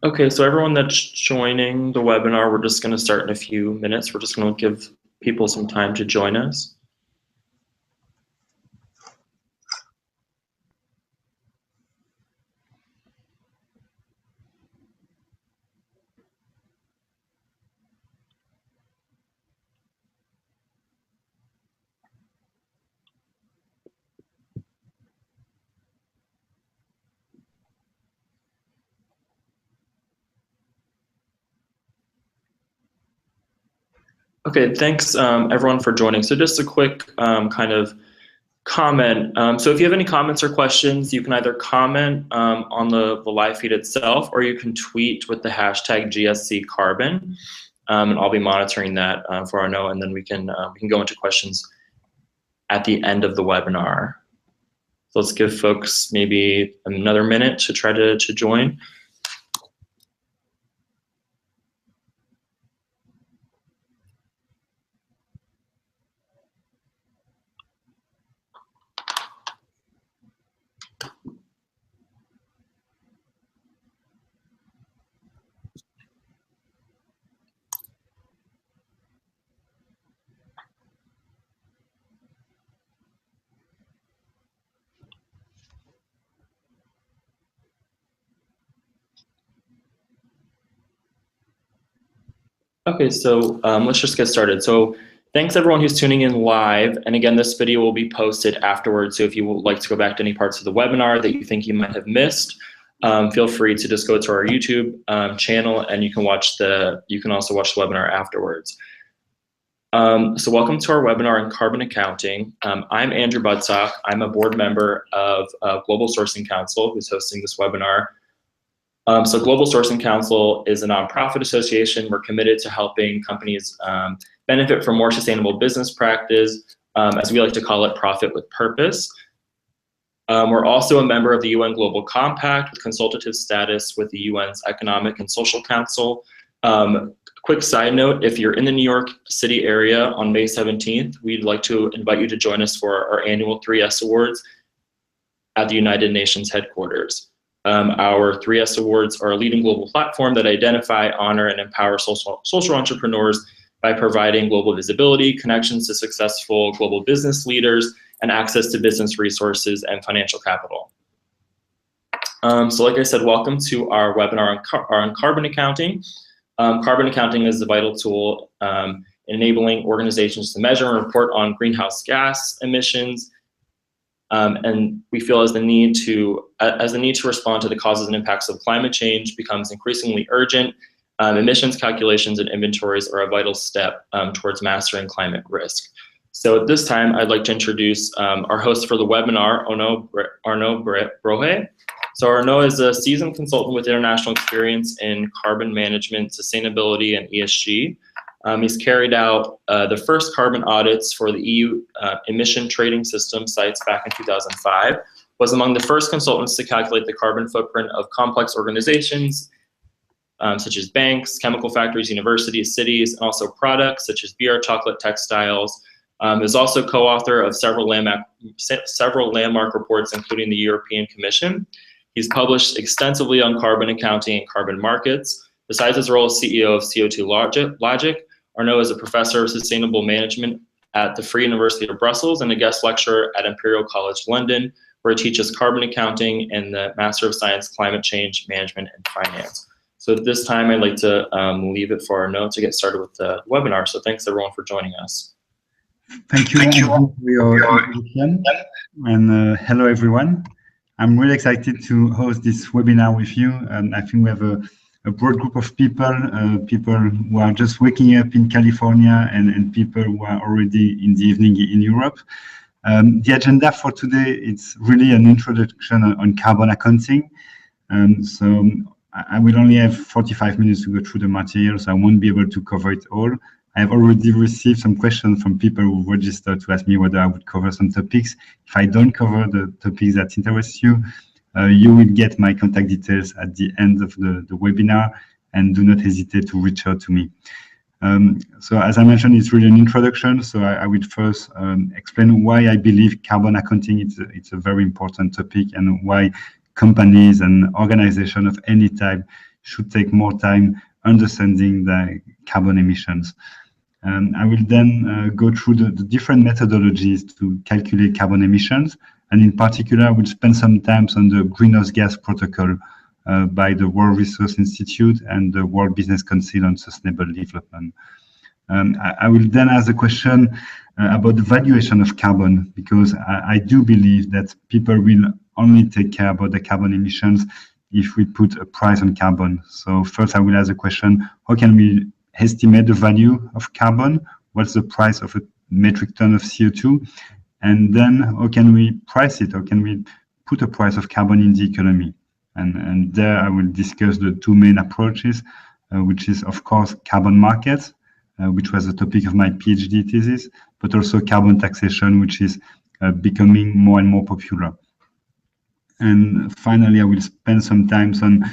Okay, so everyone that's joining the webinar, we're just going to start in a few minutes. We're just going to give people some time to join us. Okay, thanks everyone for joining. So just a quick kind of comment. So if you have any comments or questions, you can either comment on the live feed itself, or you can tweet with the hashtag GSCCarbon, and I'll be monitoring that for Arnaud, and then we can go into questions at the end of the webinar. So let's give folks maybe another minute to try to join. Okay, so let's just get started. So thanks everyone who's tuning in live. And again, this video will be posted afterwards. So if you would like to go back to any parts of the webinar that you think you might have missed, feel free to just go to our YouTube channel, and you can also watch the webinar afterwards. So welcome to our webinar on carbon accounting. I'm Andrew Budsock. I'm a board member of Global Sourcing Council, who's hosting this webinar. So Global Sourcing Council is a nonprofit association. We're committed to helping companies benefit from more sustainable business practice, as we like to call it, profit with purpose. We're also a member of the UN Global Compact with consultative status with the UN's Economic and Social Council. Quick side note, if you're in the New York City area on May 17th, we'd like to invite you to join us for our annual 3S Awards at the United Nations headquarters. Our 3S Awards are a leading global platform that identify, honor, and empower social entrepreneurs by providing global visibility, connections to successful global business leaders, and access to business resources and financial capital. So like I said, welcome to our webinar on carbon accounting. Carbon accounting is a vital tool enabling organizations to measure and report on greenhouse gas emissions. And we feel as the need to respond to the causes and impacts of climate change becomes increasingly urgent, emissions calculations and inventories are a vital step towards mastering climate risk. So at this time, I'd like to introduce our host for the webinar, Arnaud Brohe. So Arnaud is a seasoned consultant with international experience in carbon management, sustainability, and ESG. He's carried out the first carbon audits for the EU emission trading system sites back in 2005, was among the first consultants to calculate the carbon footprint of complex organizations such as banks, chemical factories, universities, cities, and also products such as beer, chocolate, textiles. Is also co-author of several landmark reports, including the European Commission. He's published extensively on carbon accounting and carbon markets. Besides his role as CEO of CO2 Logic, Arnaud is a professor of sustainable management at the Free University of Brussels and a guest lecturer at Imperial College London, where he teaches carbon accounting and the Master of Science, Climate Change, Management, and Finance. So at this time, I'd like to leave it for Arnaud to get started with the webinar. So thanks everyone for joining us. Thank you for your introduction, and hello everyone. I'm really excited to host this webinar with you. I think we have a broad group of people, people who are just waking up in California and people who are already in the evening in Europe. The agenda for today is really an introduction on carbon accounting. So I will only have 45 minutes to go through the material, so I won't be able to cover it all. I have already received some questions from people who registered to ask me whether I would cover some topics. If I don't cover the topics that interest you, you will get my contact details at the end of the webinar, and do not hesitate to reach out to me. So as I mentioned, it's really an introduction. So I will first explain why I believe carbon accounting it's a very important topic, and why companies and organizations of any type should take more time understanding the carbon emissions. I will then go through the different methodologies to calculate carbon emissions, and in particular, I will spend some time on the greenhouse gas protocol by the World Resources Institute and the World Business Council on Sustainable Development. I will then ask a question about the valuation of carbon, because I do believe that people will only take care about the carbon emissions if we put a price on carbon. So first I will ask a question, how can we estimate the value of carbon? What's the price of a metric ton of CO2? And then how can we price it? How can we put a price of carbon in the economy? And there I will discuss the two main approaches, which is, of course, carbon markets, which was the topic of my PhD thesis, but also carbon taxation, which is becoming more and more popular. And finally, I will spend some time on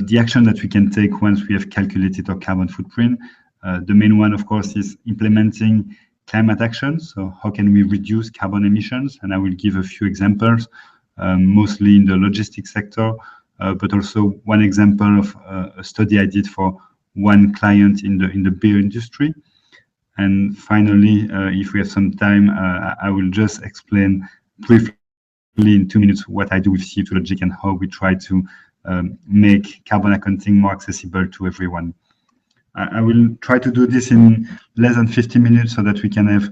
the action that we can take once we have calculated our carbon footprint. The main one, of course, is implementing climate action. So how can we reduce carbon emissions? And I will give a few examples, mostly in the logistics sector, but also one example of a study I did for one client in the beer industry. And finally, if we have some time, I will just explain briefly in 2 minutes what I do with CO2 logic and how we try to make carbon accounting more accessible to everyone. I will try to do this in less than 50 minutes so that we can have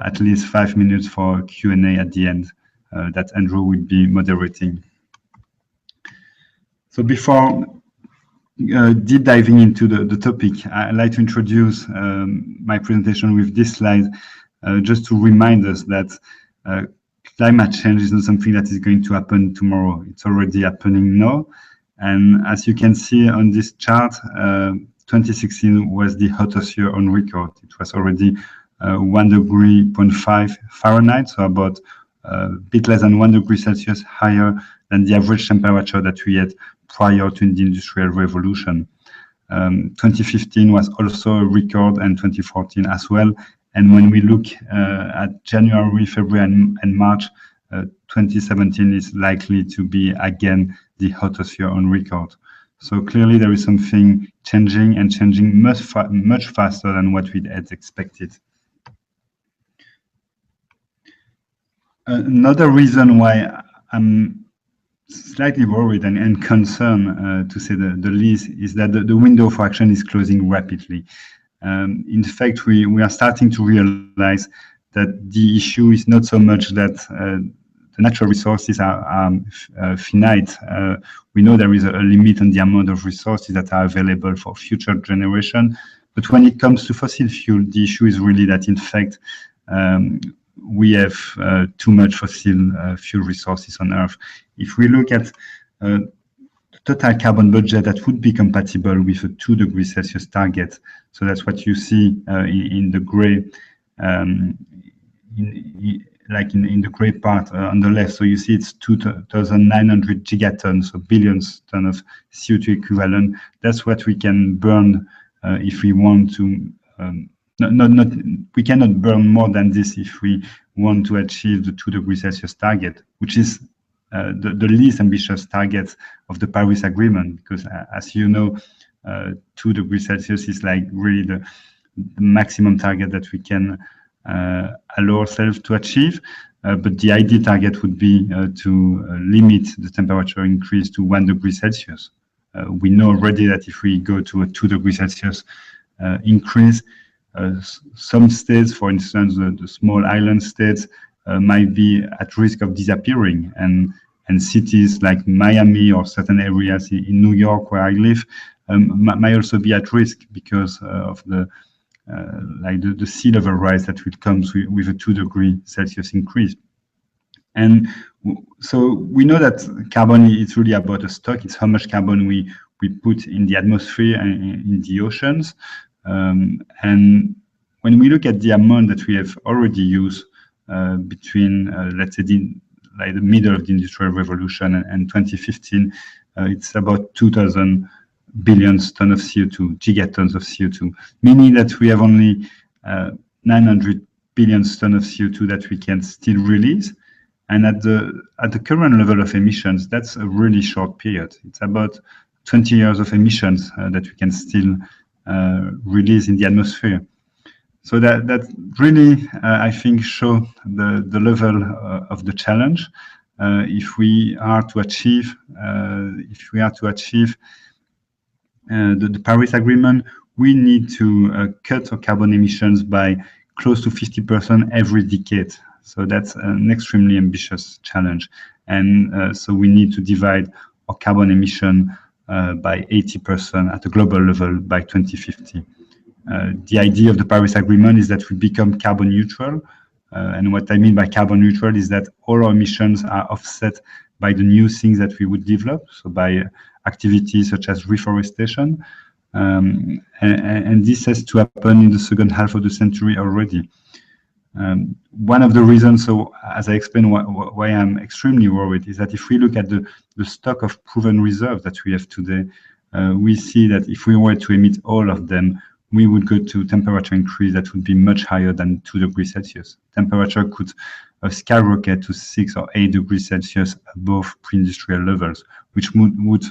at least 5 minutes for Q&A at the end that Andrew will be moderating. So before deep diving into the topic, I'd like to introduce my presentation with this slide, just to remind us that climate change is not something that is going to happen tomorrow. It's already happening now. And as you can see on this chart, 2016 was the hottest year on record. It was already 1.5 degrees Fahrenheit, so about a bit less than 1 degree Celsius higher than the average temperature that we had prior to the Industrial Revolution. 2015 was also a record, and 2014 as well. And when we look at January, February, and March, 2017 is likely to be again the hottest year on record. So clearly there is something changing, and changing much faster than what we had expected. Another reason why I'm slightly worried and concerned, to say the least, is that the window for action is closing rapidly. In fact, we are starting to realize that the issue is not so much that the natural resources are finite. We know there is a limit on the amount of resources that are available for future generation. But when it comes to fossil fuel, the issue is really that, in fact, we have too much fossil fuel resources on Earth. If we look at total carbon budget that would be compatible with a 2 degrees Celsius target, so that's what you see in the gray, in the gray part on the left. So you see it's 2,900 gigatons, so billions tons of CO2 equivalent. That's what we can burn if we want to. We cannot burn more than this if we want to achieve the 2 degrees Celsius target, which is the least ambitious target of the Paris Agreement, because as you know, 2 degrees Celsius is like really the maximum target that we can allow ourselves to achieve. But the ideal target would be to limit the temperature increase to 1 degree Celsius. We know already that if we go to a 2 degrees Celsius increase, some states, for instance, the small island states, might be at risk of disappearing, and cities like Miami or certain areas in New York, where I live, might also be at risk because of the sea level rise that will come with a 2 degree Celsius increase. And so we know that carbon is really about a stock. It's how much carbon we put in the atmosphere and in the oceans. And when we look at the amount that we have already used between, let's say, the middle of the Industrial Revolution and 2015, it's about 2,000 billions tons of CO2, gigatons of CO2, meaning that we have only 900 billion tons of CO2 that we can still release. And at the current level of emissions, that's a really short period. It's about 20 years of emissions that we can still release in the atmosphere. So that really, I think, show the level of the challenge. If we are to achieve the Paris Agreement, we need to cut our carbon emissions by close to 50% every decade. So that's an extremely ambitious challenge. And so we need to divide our carbon emission by 80% at a global level by 2050. The idea of the Paris Agreement is that we become carbon neutral. And what I mean by carbon neutral is that all our emissions are offset by the new things that we would develop, so by activities such as reforestation. And this has to happen in the second half of the century already. One of the reasons, so as I explained why I'm extremely worried, is that if we look at the stock of proven reserves that we have today, we see that if we were to emit all of them, we would go to temperature increase that would be much higher than 2 degrees Celsius. Temperature could skyrocket to 6 or 8 degrees Celsius above pre-industrial levels, which would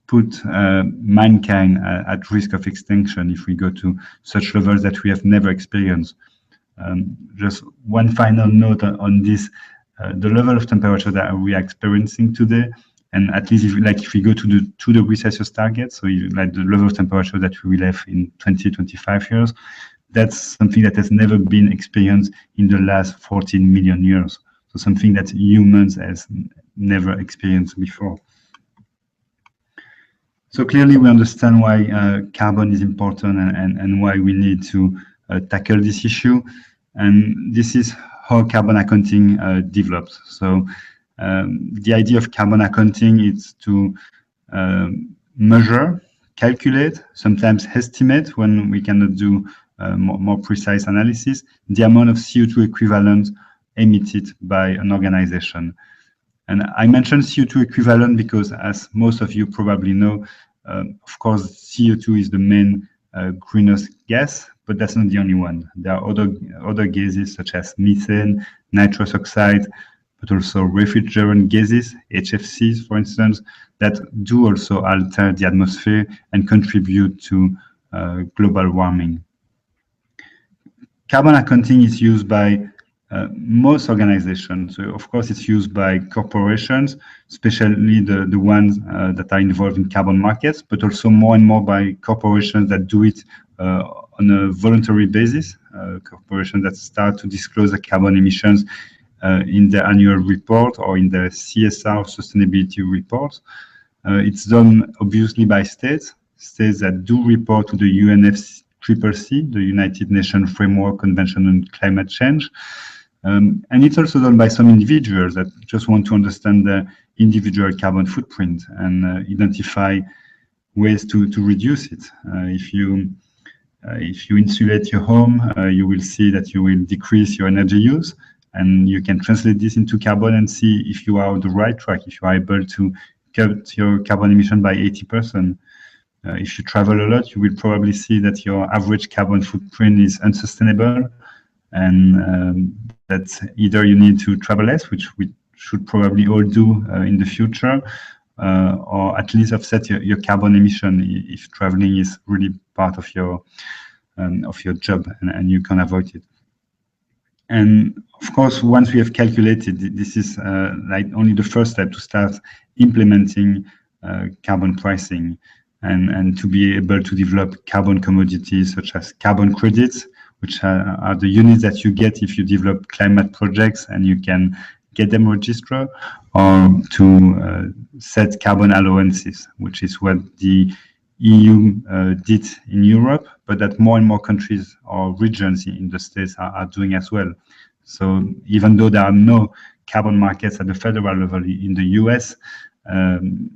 put mankind at risk of extinction if we go to such levels that we have never experienced. Just one final note on this, the level of temperature that we are experiencing today, and at least if we go to the 2 degrees Celsius target, so like the level of temperature that we will have in 20-25 years, that's something that has never been experienced in the last 14 million years. So something that humans has never experienced before. So clearly we understand why carbon is important and why we need to tackle this issue. And this is how carbon accounting develops. So the idea of carbon accounting is to measure, calculate, sometimes estimate when we cannot do more precise analysis, the amount of CO2 equivalent emitted by an organization. And I mentioned CO2 equivalent because, as most of you probably know, of course, CO2 is the main greenhouse gas, but that's not the only one. There are other gases such as methane, nitrous oxide, but also refrigerant gases, HFCs, for instance, that do also alter the atmosphere and contribute to global warming. Carbon accounting is used by most organizations. So of course, it's used by corporations, especially the ones that are involved in carbon markets, but also more and more by corporations that do it on a voluntary basis, corporations that start to disclose the carbon emissions in their annual report or in their CSR sustainability reports. It's done obviously by states that do report to the UNFCCC, the United Nations Framework Convention on Climate Change. And it's also done by some individuals that just want to understand their individual carbon footprint and identify ways to reduce it. If you insulate your home, you will see that you will decrease your energy use, and you can translate this into carbon and see if you are on the right track, if you are able to cut your carbon emission by 80%. If you travel a lot, you will probably see that your average carbon footprint is unsustainable, and that either you need to travel less, which we should probably all do in the future, or at least offset your carbon emission if traveling is really part of your job and you can avoid it. And of course, once we have calculated, this is like only the first step to start implementing carbon pricing and to be able to develop carbon commodities such as carbon credits, which are the units that you get if you develop climate projects and you can get them registered, or to set carbon allowances, which is what the EU did in Europe, but that more and more countries or regions in the States are doing as well. So even though there are no carbon markets at the federal level in the US,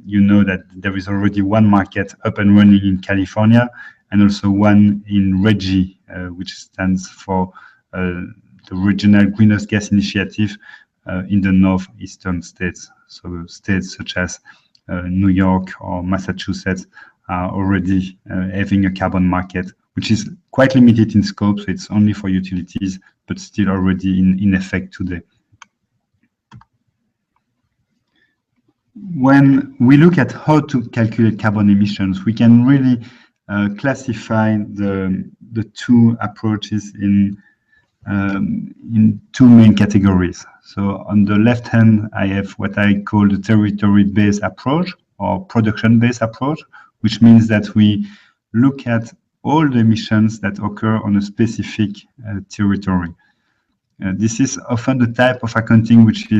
you know that there is already one market up and running in California, and also one in RGGI, which stands for the Regional Greenhouse Gas Initiative in the northeastern states. So states such as New York or Massachusetts are already having a carbon market, which is quite limited in scope, so it's only for utilities, but still already in effect today. When we look at how to calculate carbon emissions, we can really classify the two approaches in two main categories. So on the left hand, I have what I call the territory-based approach or production-based approach, which means that we look at all the emissions that occur on a specific territory. This is often the type of accounting which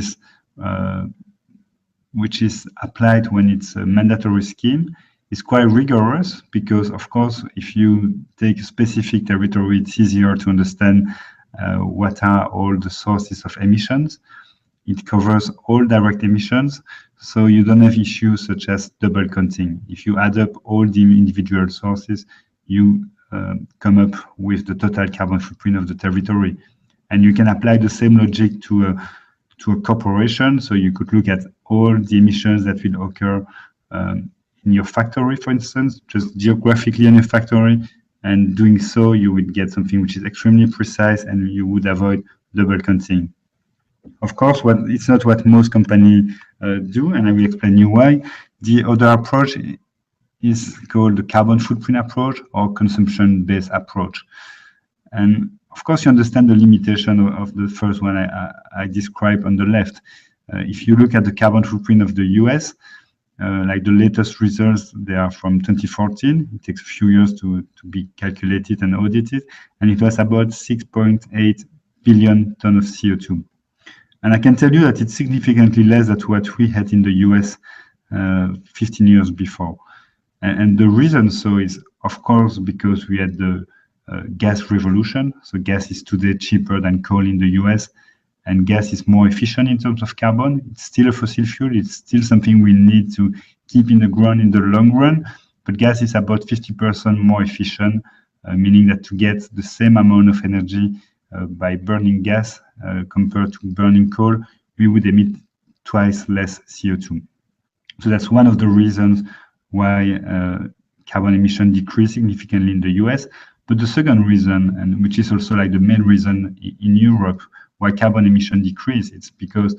is applied when it's a mandatory scheme. It's quite rigorous because, of course, if you take a specific territory, it's easier to understand what are all the sources of emissions. It covers all direct emissions, so you don't have issues such as double counting. If you add up all the individual sources, you come up with the total carbon footprint of the territory. And you can apply the same logic to a corporation. So you could look at all the emissions that will occur in your factory, for instance, just geographically in your factory. And doing so, you would get something which is extremely precise and you would avoid double counting. Of course, it's not what most companies do, and I will explain you why. The other approach is called the carbon footprint approach or consumption-based approach. And of course, you understand the limitation of the first one I described on the left. If you look at the carbon footprint of the US, like the latest results, they are from 2014. It takes a few years to be calculated and audited, and it was about 6.8 billion tons of CO2. And I can tell you that it's significantly less than what we had in the US 15 years before. And the reason so is, of course, because we had the gas revolution. So gas is today cheaper than coal in the US, and gas is more efficient in terms of carbon. It's still a fossil fuel. It's still something we need to keep in the ground in the long run, but gas is about 50% more efficient, meaning that to get the same amount of energy by burning gas compared to burning coal, we would emit twice less CO2. So that's one of the reasons why carbon emission decreased significantly in the US. But the second reason, and which is also like the main reason in Europe, why carbon emission decreased, it's because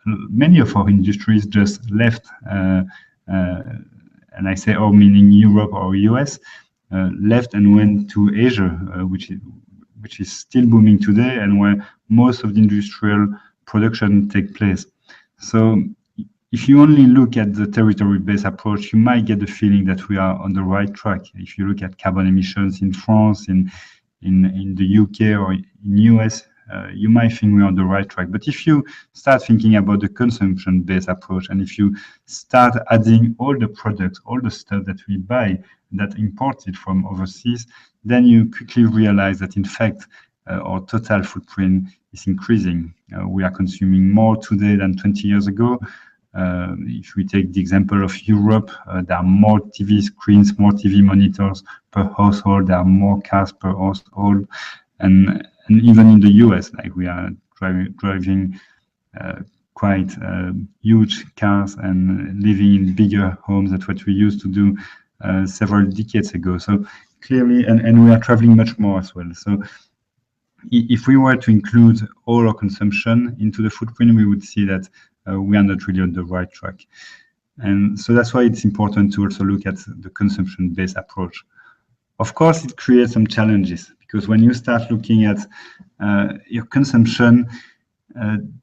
many of our industries just left, and I say "oh," meaning Europe or US, left and went to Asia, which is still booming today and where most of the industrial production take place. So if you only look at the territory-based approach, you might get the feeling that we are on the right track. If you look at carbon emissions in France, in the UK or in US, you might think we're on the right track. But if you start thinking about the consumption-based approach, and if you start adding all the products, all the stuff that we buy that imported from overseas, then you quickly realize that in fact, our total footprint is increasing. We are consuming more today than 20 years ago. If we take the example of Europe, there are more TV screens, more TV monitors per household, there are more cars per household, and even in the US, like we are driving quite huge cars and living in bigger homes than what we used to do several decades ago. So clearly, and we are traveling much more as well. So if we were to include all our consumption into the footprint, we would see that we are not really on the right track. And so that's why it's important to also look at the consumption-based approach. Of course, it creates some challenges because when you start looking at your consumption,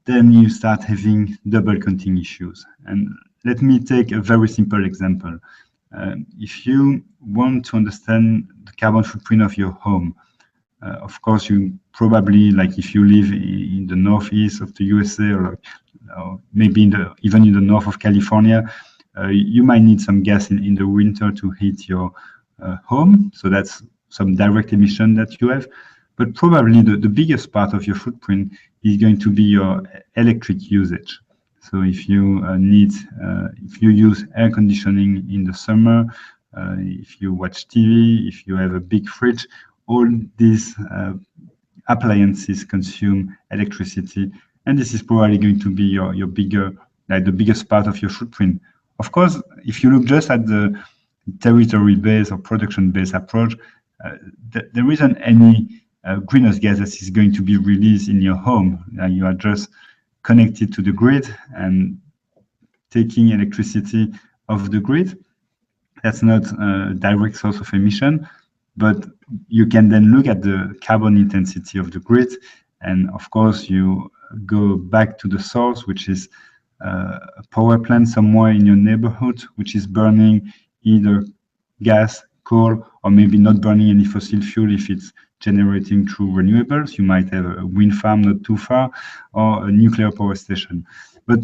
then you start having double counting issues. And let me take a very simple example. If you want to understand the carbon footprint of your home, of course, you probably, like if you live in the northeast of the USA or maybe even in the north of California, you might need some gas in the winter to heat your home. So that's some direct emission that you have. But probably the biggest part of your footprint is going to be your electric usage. So if you if you use air conditioning in the summer, if you watch TV, if you have a big fridge, all these appliances consume electricity, and this is probably going to be your bigger, like the biggest part of your footprint. Of course, if you look just at the territory-based or production-based approach, there isn't any greenhouse gas that is going to be released in your home. You are just connected to the grid and taking electricity off the grid. That's not a direct source of emission, but you can then look at the carbon intensity of the grid. And of course, you go back to the source, which is a power plant somewhere in your neighborhood, which is burning either gas, coal, or maybe not burning any fossil fuel if it's generating through renewables. You might have a wind farm not too far, or a nuclear power station. But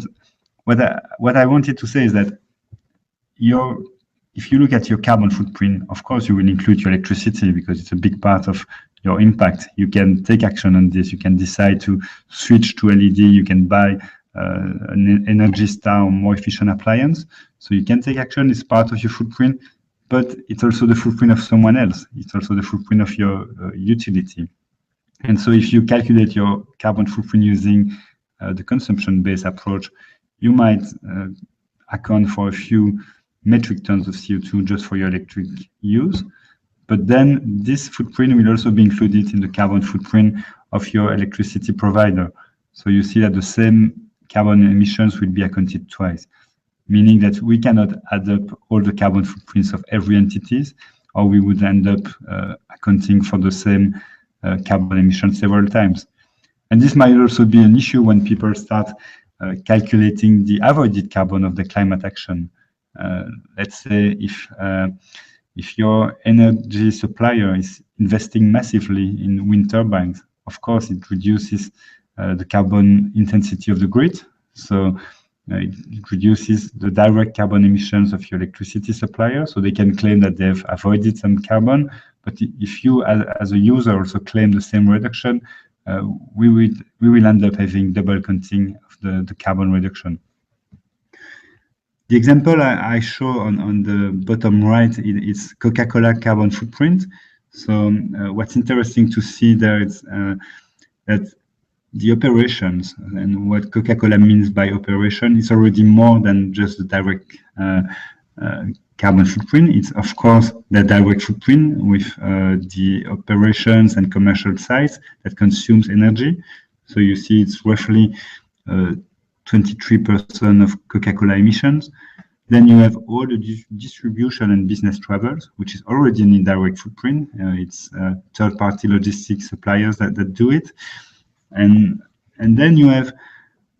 what I wanted to say is that if you look at your carbon footprint, of course, you will include your electricity because it's a big part of your impact. You can take action on this. You can decide to switch to LED. You can buy an Energy Star or more efficient appliance. So you can take action. It's part of your footprint, but it's also the footprint of someone else. It's also the footprint of your utility. And so if you calculate your carbon footprint using the consumption-based approach, you might account for a few metric tons of CO2 just for your electric use. But then this footprint will also be included in the carbon footprint of your electricity provider. So you see that the same carbon emissions will be accounted twice, meaning that we cannot add up all the carbon footprints of every entities, or we would end up accounting for the same carbon emissions several times. And this might also be an issue when people start calculating the avoided carbon of the climate action. Let's say if your energy supplier is investing massively in wind turbines, of course it reduces the carbon intensity of the grid. So it reduces the direct carbon emissions of your electricity supplier. So they can claim that they've avoided some carbon. But if you as a user also claim the same reduction, we will end up having double counting of the carbon reduction. The example I show on the bottom right is Coca-Cola carbon footprint. So what's interesting to see there is that the operations, and what Coca-Cola means by operation, is already more than just the direct carbon footprint. It's of course the direct footprint with the operations and commercial sites that consumes energy. So you see it's roughly 23% of Coca-Cola emissions. Then you have all the distribution and business travels, which is already an indirect footprint. It's third-party logistics suppliers that do it. And then you have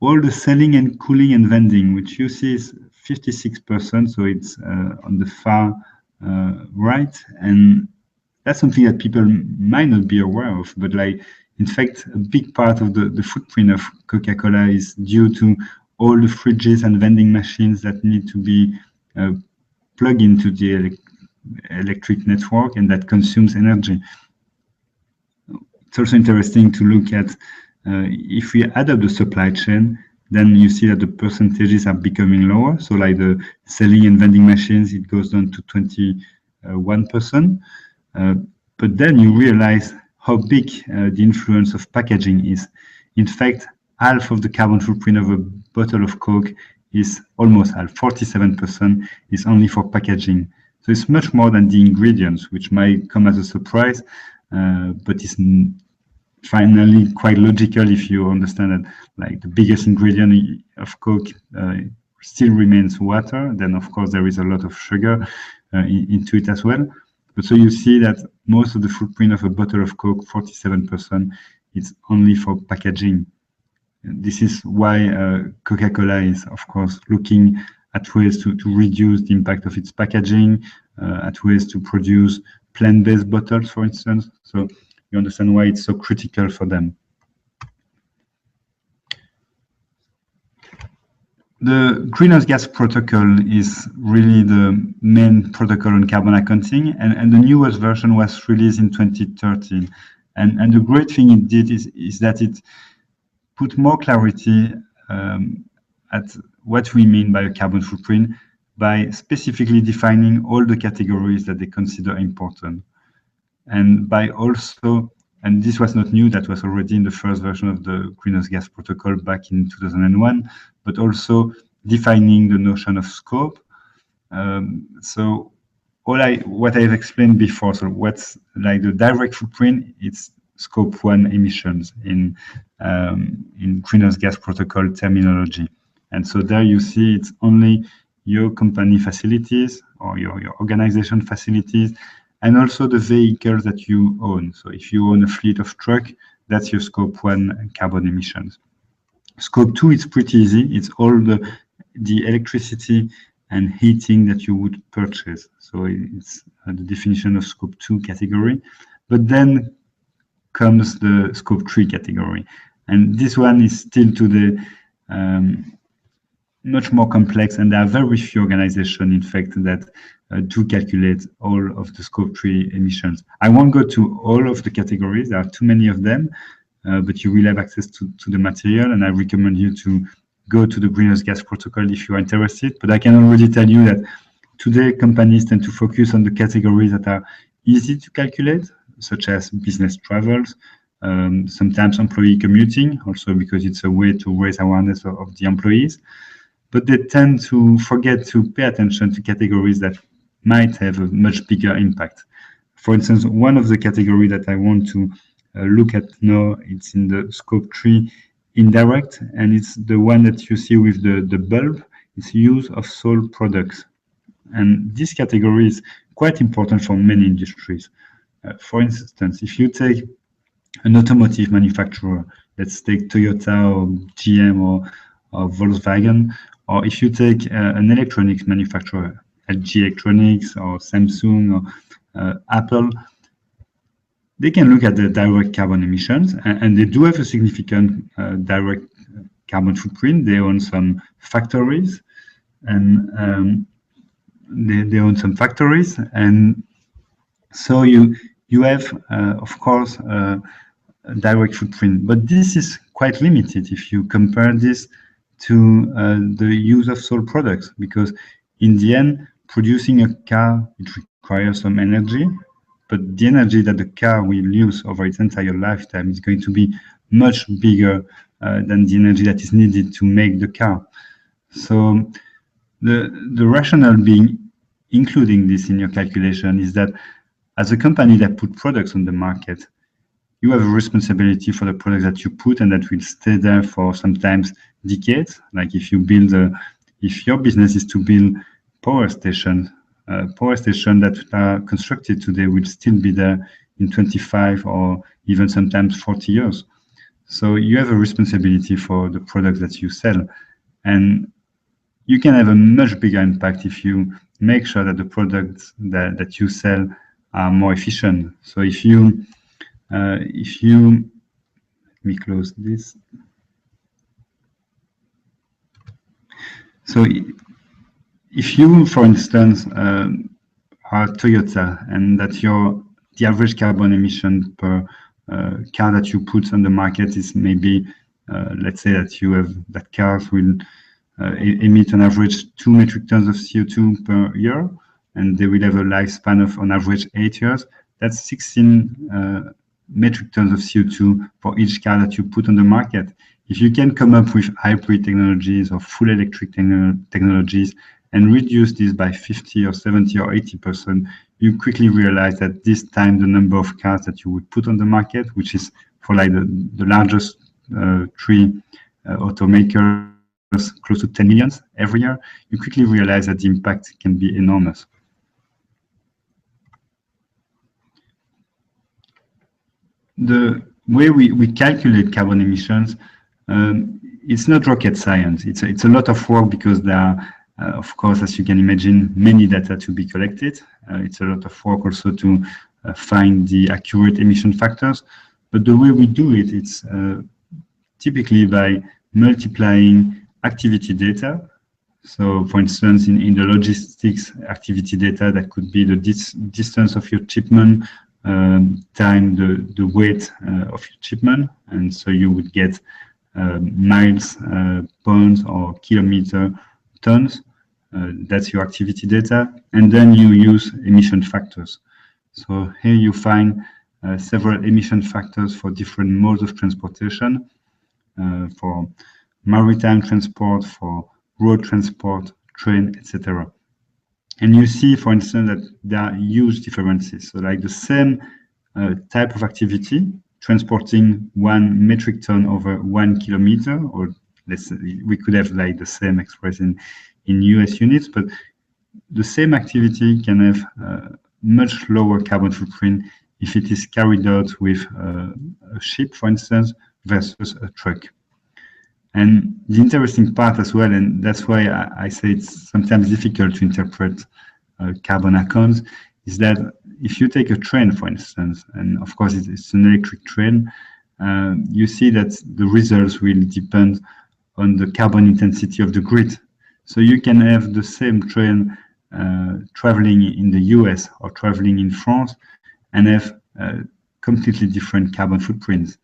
all the selling and cooling and vending, which you see is 56%. So it's on the far right. And that's something that people might not be aware of, but like, in fact, a big part of the footprint of Coca-Cola is due to all the fridges and vending machines that need to be plugged into the electric network and that consumes energy. It's also interesting to look at if we add up the supply chain, then you see that the percentages are becoming lower. So like the selling and vending machines, it goes down to 21%. But then you realize how big the influence of packaging is. In fact, half of the carbon footprint of a bottle of Coke is almost half, 47% is only for packaging. So it's much more than the ingredients, which might come as a surprise, but it's finally quite logical if you understand that like the biggest ingredient of Coke still remains water. Then of course there is a lot of sugar into it as well. But so you see that most of the footprint of a bottle of Coke, 47%, is only for packaging. This is why Coca-Cola is, of course, looking at ways to reduce the impact of its packaging, at ways to produce plant-based bottles, for instance. So you understand why it's so critical for them. The greenhouse gas protocol is really the main protocol on carbon accounting, and the newest version was released in 2013. And the great thing it did is that it put more clarity at what we mean by a carbon footprint by specifically defining all the categories that they consider important. And by also, and this was not new, that was already in the first version of the greenhouse gas protocol back in 2001, but also defining the notion of scope. So what I've explained before. So what's like the direct footprint? It's Scope 1 emissions in greenhouse gas protocol terminology. And so there you see it's only your company facilities or your organization facilities, and also the vehicles that you own. So if you own a fleet of trucks, that's your Scope 1 carbon emissions. Scope 2 is pretty easy. It's all the electricity and heating that you would purchase. So it's the definition of Scope 2 category. But then comes the Scope 3 category. And this one is still today much more complex, and there are very few organizations, in fact, that do calculate all of the Scope 3 emissions. I won't go to all of the categories. There are too many of them, but you will have access to the material, and I recommend you to go to the Greenhouse Gas Protocol if you are interested. But I can already tell you that today companies tend to focus on the categories that are easy to calculate, such as business travels, sometimes employee commuting, also because it's a way to raise awareness of the employees. But they tend to forget to pay attention to categories that might have a much bigger impact. For instance, one of the categories that I want to look at now, it's in the Scope 3 indirect, and it's the one that you see with the bulb. It's use of sold products. And this category is quite important for many industries. For instance, if you take an automotive manufacturer, let's take Toyota or GM or Volkswagen, or if you take an electronics manufacturer, LG Electronics or Samsung or Apple, they can look at the direct carbon emissions, and they do have a significant direct carbon footprint. They own some factories, and they own some factories, and so you have, of course, a direct footprint. But this is quite limited if you compare this to the use of sold products, because in the end, producing a car, it requires some energy, but the energy that the car will use over its entire lifetime is going to be much bigger than the energy that is needed to make the car. So the rationale being including this in your calculation is that as a company that put products on the market, you have a responsibility for the products that you put and that will stay there for sometimes decades. Like if your business is to build power stations that are constructed today will still be there in 25 or even sometimes 40 years. So you have a responsibility for the products that you sell. And you can have a much bigger impact if you make sure that the products that you sell are more efficient. So if you let me close this. So if you, for instance, are Toyota, and that the average carbon emission per car that you put on the market is maybe, let's say that cars will emit on average 2 metric tons of CO2 per year, and they will have a lifespan of on average 8 years. That's 16 metric tons of CO2 for each car that you put on the market. If you can come up with hybrid technologies or full electric technologies and reduce this by 50 or 70 or 80%, you quickly realize that this time the number of cars that you would put on the market, which is for like the largest three automakers, close to 10 million every year, you quickly realize that the impact can be enormous. The way we calculate carbon emissions, it's not rocket science. It's a lot of work because there are, of course, as you can imagine, many data to be collected. It's a lot of work also to find the accurate emission factors. But the way we do it, it's typically by multiplying activity data. So, for instance, in the logistics activity data, that could be the distance of your shipment time the weight of your shipment, and so you would get miles, pounds, or kilometer, tons. That's your activity data, and then you use emission factors. So here you find several emission factors for different modes of transportation, for maritime transport, for road transport, train, etc. And you see, for instance, that there are huge differences. So like the same type of activity, transporting 1 metric ton over 1 kilometer, or let's say we could have like the same expression in US units, but the same activity can have much lower carbon footprint if it is carried out with a ship, for instance, versus a truck. And the interesting part as well, and that's why I say it's sometimes difficult to interpret carbon accounts, is that if you take a train, for instance, and of course it's an electric train, you see that the results will depend on the carbon intensity of the grid. So you can have the same train traveling in the US or traveling in France and have completely different carbon footprints.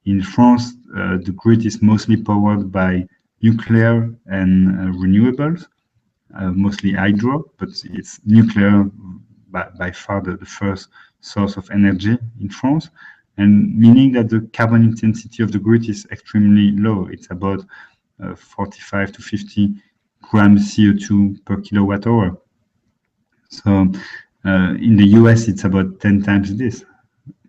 In France, the grid is mostly powered by nuclear and renewables, mostly hydro, but it's nuclear by far the first source of energy in France, and meaning that the carbon intensity of the grid is extremely low. It's about 45 to 50 grams CO2 per kilowatt hour. So in the US, it's about 10 times this,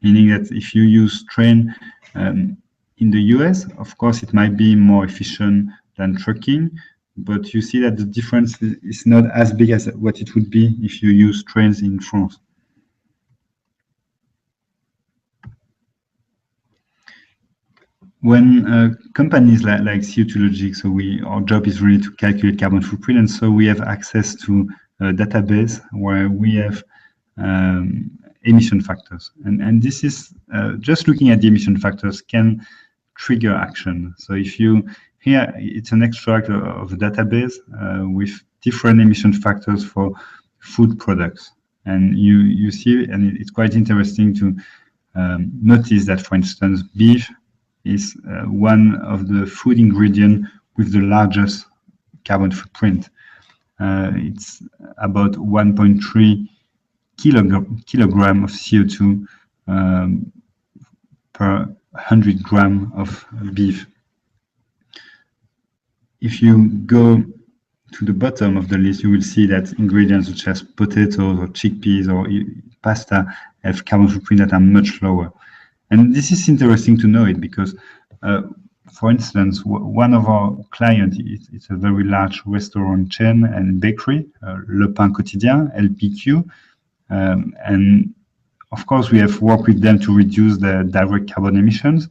meaning that if you use train in the US, of course, it might be more efficient than trucking, but you see that the difference is not as big as what it would be if you use trains in France. When companies like CO2 Logic, so our job is really to calculate carbon footprint, and so we have access to a database where we have emission factors, and this is just looking at the emission factors can trigger action. So if you here, it's an extract of a database with different emission factors for food products, and you see, and it's quite interesting to notice that, for instance, beef is one of the food ingredients with the largest carbon footprint. It's about 1.3 kilogram of CO2 per 100 gram of beef. If you go to the bottom of the list, you will see that ingredients such as potatoes or chickpeas or pasta have carbon footprint that are much lower. And this is interesting to know it because, for instance, one of our clients, it's a very large restaurant chain and bakery, Le Pain Quotidien, LPQ. And of course, we have worked with them to reduce their direct carbon emissions,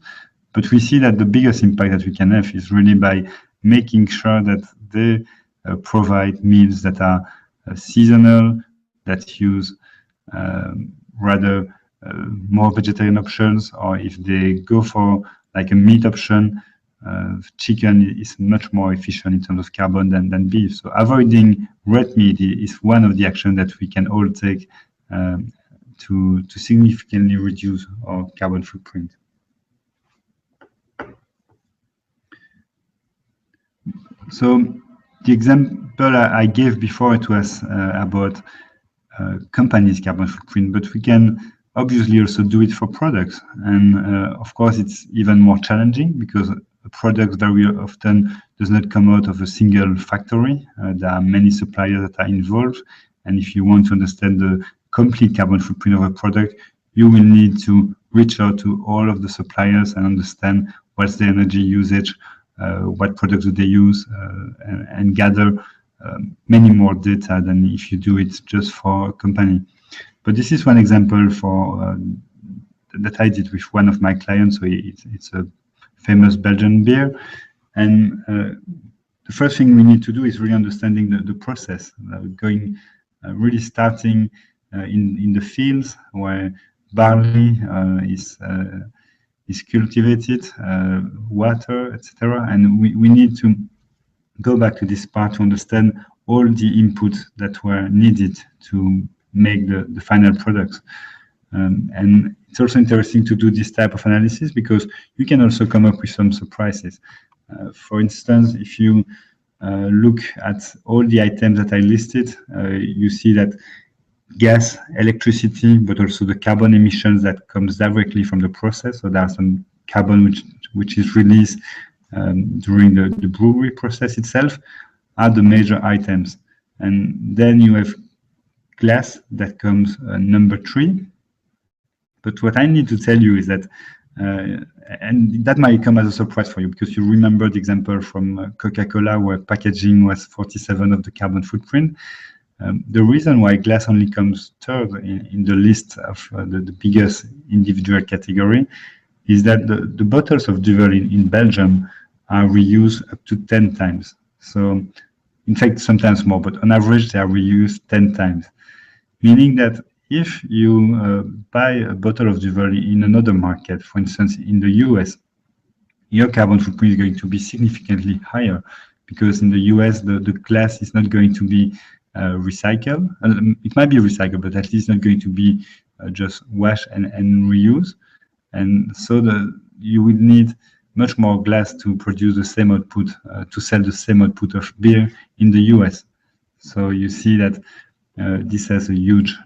but we see that the biggest impact that we can have is really by making sure that they provide meals that are seasonal, that use rather more vegetarian options, or if they go for like a meat option, chicken is much more efficient in terms of carbon than beef. So avoiding red meat is one of the actions that we can all take to significantly reduce our carbon footprint. So the example I gave before, it was about companies' carbon footprint, but we can obviously also do it for products. And of course, it's even more challenging because a product very often does not come out of a single factory. There are many suppliers that are involved. And if you want to understand the complete carbon footprint of a product, you will need to reach out to all of the suppliers and understand what's the energy usage, what products do they use, and gather many more data than if you do it just for a company. But this is one example for that I did with one of my clients. So it's a famous Belgian beer, and the first thing we need to do is really understanding the process, really starting in the fields where barley is cultivated, water, etc. And we need to go back to this part to understand all the inputs that were needed to make the final products. And it's also interesting to do this type of analysis because you can also come up with some surprises. For instance, if you look at all the items that I listed, you see that gas, electricity, but also the carbon emissions that comes directly from the process. So there's some carbon which is released during the brewery process itself, are the major items. And then you have glass that comes number 3. But what I need to tell you is that, and that might come as a surprise for you, because you remember the example from Coca-Cola, where packaging was 47 of the carbon footprint. The reason why glass only comes third in the list of the biggest individual category is that the bottles of Duvel in Belgium are reused up to 10 times. So, in fact, sometimes more, but on average, they are reused 10 times. Meaning that if you buy a bottle of Duvel in another market, for instance, in the US, your carbon footprint is going to be significantly higher, because in the US, the glass is not going to be recycled. It might be recycled, but at least not going to be just washed and reused. And so you would need much more glass to produce the same output, to sell the same output of beer in the US. So you see that this has a huge,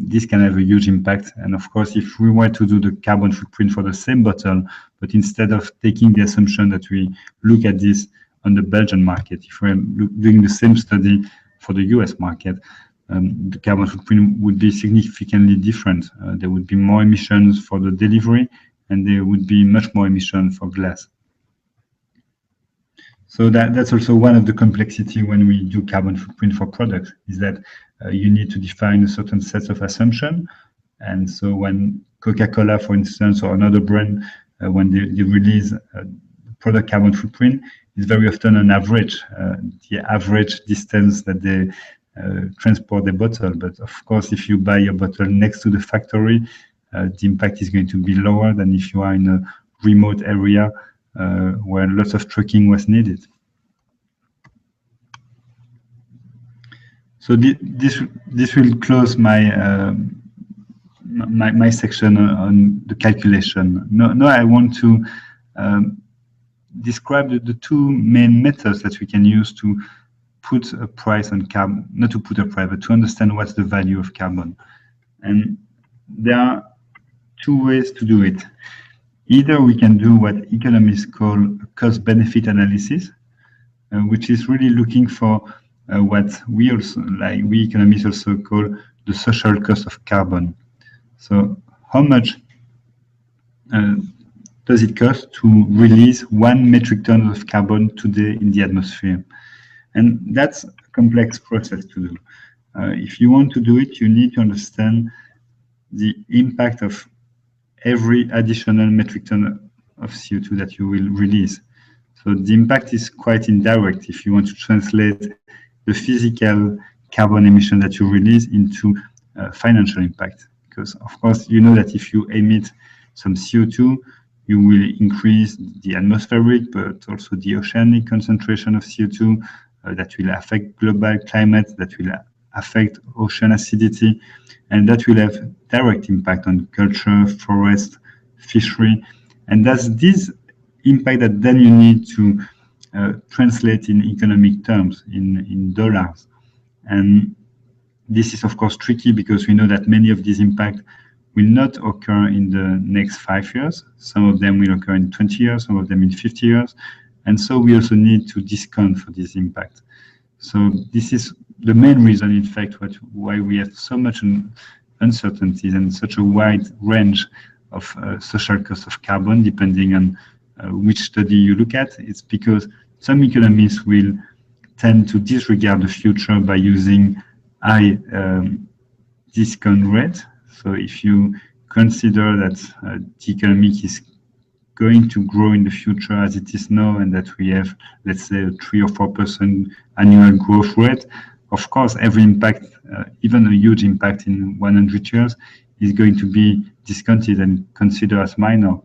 this can have a huge impact. And of course, if we were to do the carbon footprint for the same bottle, but instead of taking the assumption that we look at this on the Belgian market, if we're doing the same study for the US market, the carbon footprint would be significantly different. There would be more emissions for the delivery, and there would be much more emissions for glass. So that's also one of the complexity when we do carbon footprint for products, is that you need to define a certain set of assumptions. And so when Coca-Cola, for instance, or another brand, when they release product carbon footprint, is very often an average, the average distance that they transport the bottle. But of course, if you buy your bottle next to the factory, the impact is going to be lower than if you are in a remote area where lots of trucking was needed. So this will close my my section on the calculation. Now I want to describe the two main methods that we can use to put a price on carbon, not to put a price, but to understand what's the value of carbon. And there are two ways to do it. Either we can do what economists call a cost-benefit analysis, which is really looking for what we economists also call the social cost of carbon. So how much does it cost to release 1 metric ton of carbon today in the atmosphere? And that's a complex process to do. If you want to do it, you need to understand the impact of every additional metric ton of CO2 that you will release. So the impact is quite indirect if you want to translate the physical carbon emission that you release into financial impact. Because of course, you know that if you emit some CO2, you will increase the atmospheric, but also the oceanic concentration of CO2 that will affect global climate, that will affect ocean acidity, and that will have direct impact on culture, forest, fishery. And that's this impact that then you need to translate in economic terms, in dollars. And this is of course tricky because we know that many of these impacts will not occur in the next 5 years. Some of them will occur in 20 years, some of them in 50 years. And so we also need to discount for this impact. So this is the main reason, in fact, why we have so much uncertainties and such a wide range of social cost of carbon, depending on which study you look at. It's because some economists will tend to disregard the future by using high discount rate. So if you consider that the economy is going to grow in the future as it is now, and that we have, let's say, a 3 or 4% annual growth rate, of course, every impact, even a huge impact in 100 years, is going to be discounted and considered as minor.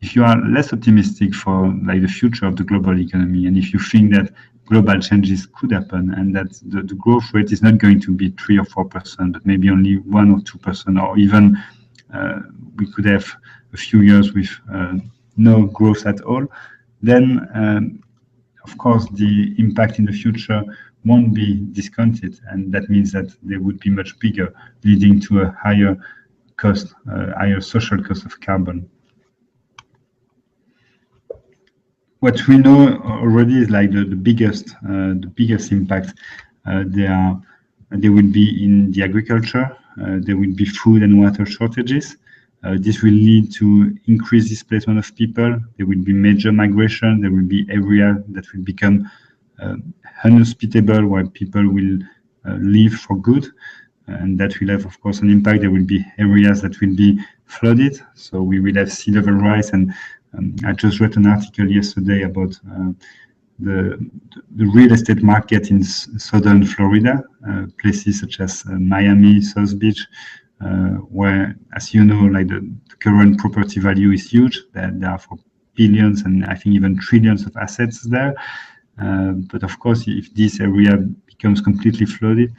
If you are less optimistic for the future of the global economy, and if you think that global changes could happen and that the growth rate is not going to be 3 or 4%, but maybe only 1 or 2%, or even we could have a few years with no growth at all, then of course the impact in the future won't be discounted, and that means that they would be much bigger, leading to a higher cost, higher social cost of carbon. What we know already is the biggest impact. They are There will be in the agriculture, there will be food and water shortages. This will lead to increased displacement of people. There will be major migration. There will be areas that will become unhospitable, where people will live for good. And that will have, of course, an impact. There will be areas that will be flooded. So we will have sea level rise. And I just read an article yesterday about the real estate market in southern Florida, places such as Miami, South Beach, where, as you know, like the current property value is huge. There are for billions and I think even trillions of assets there. But of course, if this area becomes completely flooded,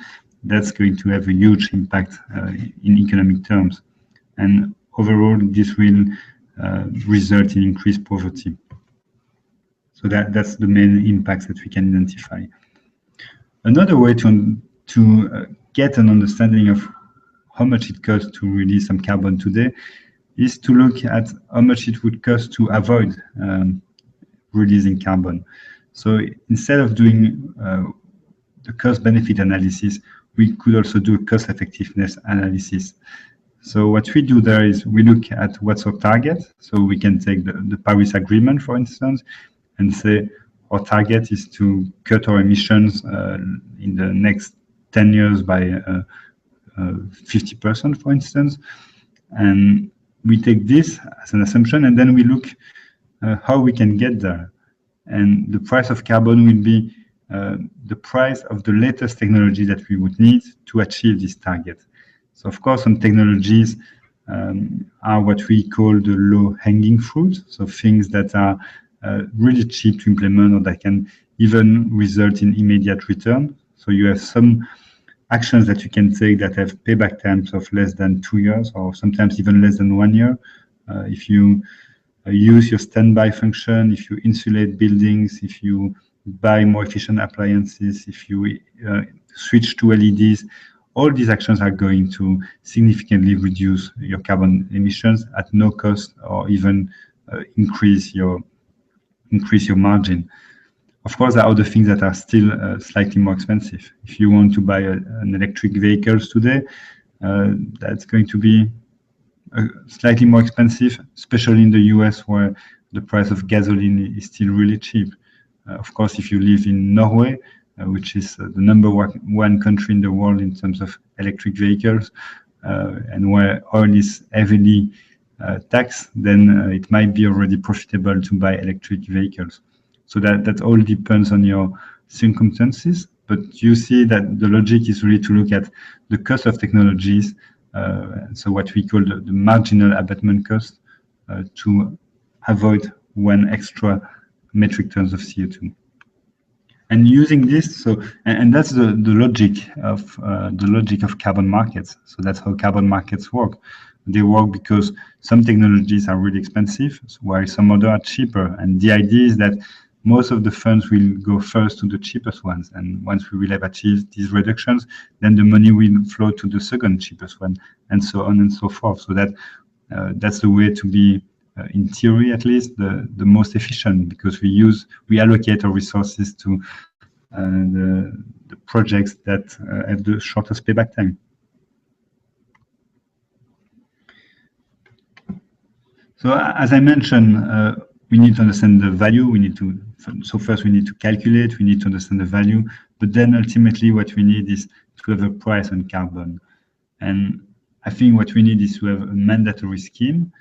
that's going to have a huge impact in economic terms. And overall, this will result in increased poverty. So that's the main impacts that we can identify. Another way to get an understanding of how much it costs to release some carbon today is to look at how much it would cost to avoid releasing carbon. So instead of doing the cost-benefit analysis, we could also do a cost-effectiveness analysis. So what we do there is we look at what's our target. So we can take the Paris Agreement, for instance, and say our target is to cut our emissions in the next 10 years by 50%, for instance. And we take this as an assumption, and then we look how we can get there. And the price of carbon will be the price of the latest technology that we would need to achieve this target. So of course, some technologies are what we call the low-hanging fruit, so things that are really cheap to implement or that can even result in immediate return. So you have some actions that you can take that have payback times of less than 2 years or sometimes even less than 1 year. If you use your standby function, if you insulate buildings, if you buy more efficient appliances, if you switch to LEDs, all these actions are going to significantly reduce your carbon emissions at no cost or even increase your margin. Of course, there are other things that are still slightly more expensive. If you want to buy an electric vehicles today, that's going to be slightly more expensive, especially in the US, where the price of gasoline is still really cheap. Of course, if you live in Norway, which is the number one country in the world in terms of electric vehicles, and where oil is heavily taxed, then it might be already profitable to buy electric vehicles. So that all depends on your circumstances. But you see that the logic is really to look at the cost of technologies, so what we call the marginal abatement cost, to avoid 1 extra metric tons of CO2. And using this, and that's the logic of carbon markets. So that's how carbon markets work. They work because some technologies are really expensive, while some other are cheaper. And the idea is that most of the funds will go first to the cheapest ones. And once we will have achieved these reductions, then the money will flow to the second cheapest one, and so on and so forth. So that's the way to be, in theory at least, the most efficient, because we allocate our resources to the projects that have the shortest payback time. So as I mentioned, we need to understand the value. So first we need to calculate, we need to understand the value, but then ultimately what we need is to have a price on carbon. And I think what we need is to have a mandatory scheme.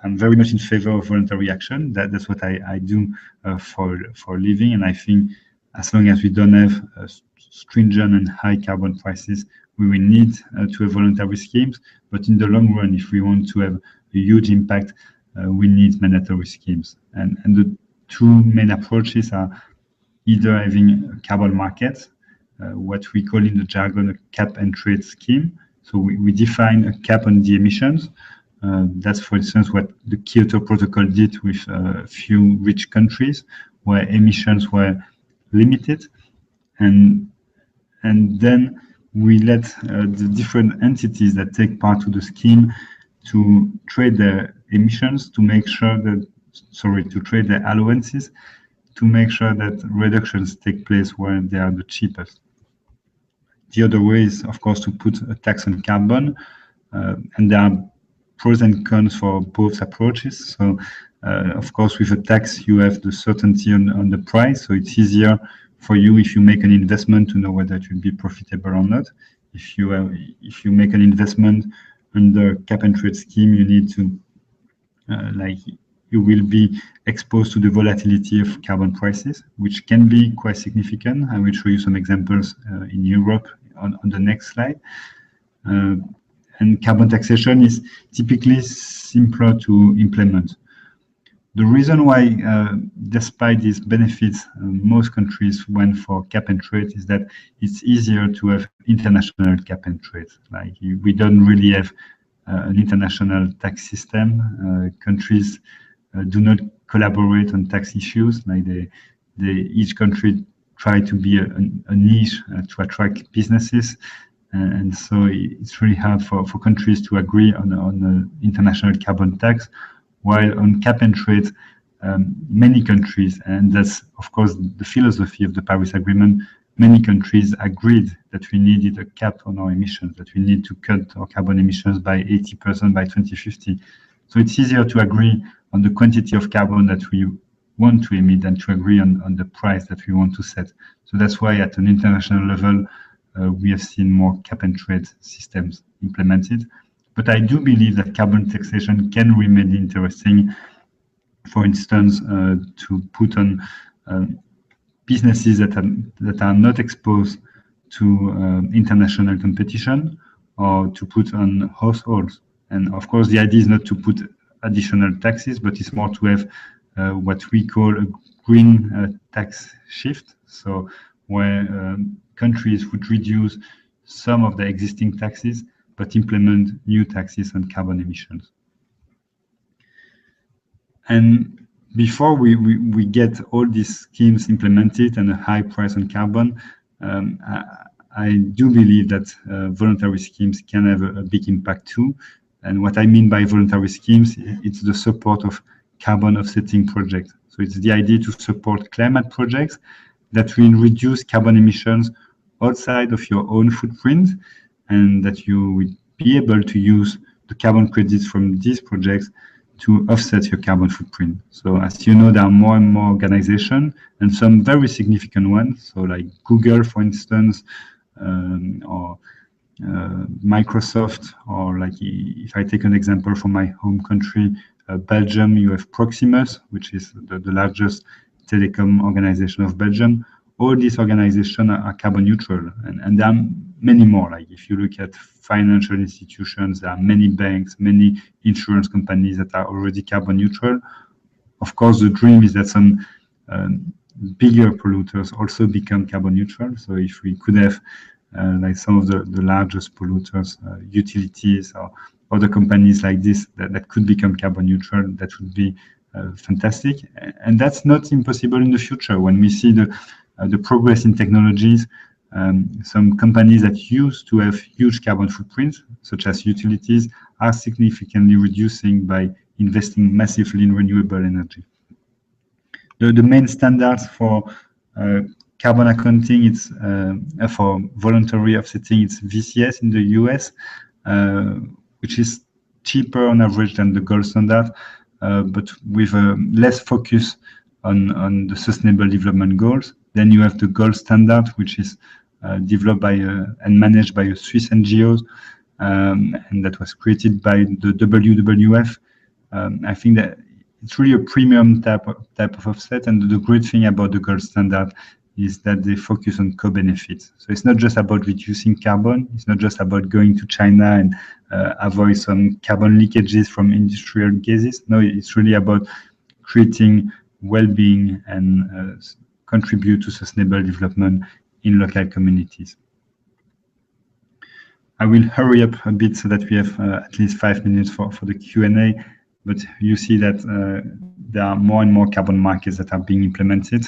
I'm very much in favor of voluntary action. That's what I do for a living. And I think as long as we don't have stringent and high carbon prices, we will need to have voluntary schemes. But in the long run, if we want to have a huge impact, we need mandatory schemes. And the two main approaches are either having carbon markets, what we call in the jargon a cap and trade scheme. So we define a cap on the emissions. That's, for instance, what the Kyoto Protocol did with a few rich countries, where emissions were limited, and then we let the different entities that take part to the scheme to trade their emissions, to trade their allowances, to make sure that reductions take place where they are the cheapest. the other way is, of course, to put a tax on carbon. And there are pros and cons for both approaches. So, of course, with a tax, you have the certainty on the price. So it's easier for you if you make an investment to know whether it will be profitable or not. If you make an investment under cap and trade scheme, you need to you will be exposed to the volatility of carbon prices, which can be quite significant. I will show you some examples in Europe on the next slide. And carbon taxation is typically simpler to implement. The reason why, despite these benefits, most countries went for cap and trade is that it's easier to have international cap and trade. We don't really have an international tax system. Countries do not collaborate on tax issues. Each country try to be a niche to attract businesses. And so it's really hard for countries to agree on an international carbon tax, while on cap and trade, many countries, and that's of course the philosophy of the Paris Agreement, many countries agreed that we needed a cap on our emissions, that we need to cut our carbon emissions by 80% by 2050. So it's easier to agree on the quantity of carbon that we want to emit than to agree on the price that we want to set. So that's why at an international level, we have seen more cap and trade systems implemented. But I do believe that carbon taxation can remain interesting, for instance, to put on businesses that are not exposed to international competition, or to put on households. And of course, the idea is not to put additional taxes, but it's more to have what we call a green tax shift. So where countries would reduce some of the existing taxes, but implement new taxes on carbon emissions. And before we get all these schemes implemented and a high price on carbon, I do believe that voluntary schemes can have a big impact too. And what I mean by voluntary schemes, it's the support of carbon offsetting projects. So it's the idea to support climate projects that will reduce carbon emissions outside of your own footprint, and that you will be able to use the carbon credits from these projects to offset your carbon footprint. So as you know, there are more and more organizations, and some very significant ones. So like Google, for instance, or Microsoft, or like if I take an example from my home country, Belgium, you have Proximus, which is the largest telecom organization of Belgium. All these organizations are carbon neutral, and there are many more. Like if you look at financial institutions, there are many banks, many insurance companies that are already carbon neutral. Of course, the dream is that some bigger polluters also become carbon neutral. So if we could have like some of the largest polluters, utilities or other companies like this that could become carbon neutral, that would be fantastic. And that's not impossible in the future. When we see the progress in technologies, some companies that used to have huge carbon footprints, such as utilities, are significantly reducing by investing massively in renewable energy. The main standards for carbon accounting, it's for voluntary offsetting, it's VCS in the US, which is cheaper on average than the gold standard, but with less focus on the sustainable development goals. Then you have the gold standard, which is developed by and managed by a Swiss NGO, and that was created by the WWF. I think that it's really a premium type of offset, and the great thing about the gold standard is that they focus on co-benefits. So it's not just about reducing carbon, it's not just about going to China and avoid some carbon leakages from industrial gases. No, it's really about creating well-being and contribute to sustainable development in local communities. I will hurry up a bit so that we have at least 5 minutes for the Q&A, but you see that there are more and more carbon markets that are being implemented.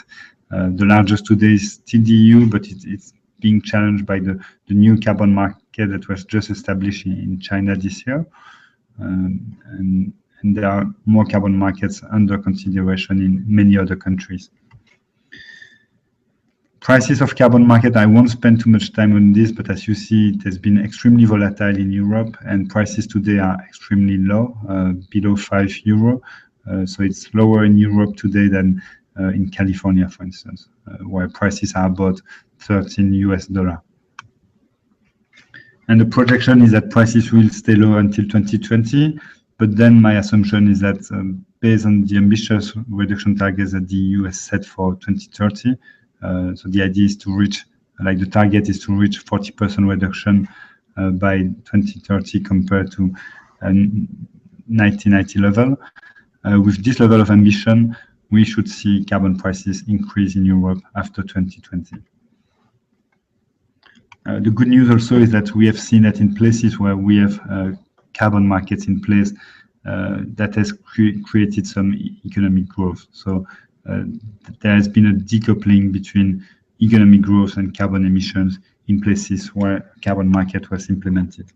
The largest today is still the EU, but it's being challenged by the new carbon market that was just established in China this year. And there are more carbon markets under consideration in many other countries. Prices of carbon market, I won't spend too much time on this, but as you see, it has been extremely volatile in Europe, and prices today are extremely low, below €5. So it's lower in Europe today than in California, for instance, where prices are about $13. And the projection is that prices will stay low until 2020. But then my assumption is that based on the ambitious reduction targets that the EU has set for 2030, so the idea is to reach, like the target is to reach 40% reduction by 2030 compared to 1990 level. With this level of ambition, we should see carbon prices increase in Europe after 2020. The good news also is that we have seen that in places where we have carbon markets in place, that has created some economic growth. So there has been a decoupling between economic growth and carbon emissions in places where carbon market was implemented.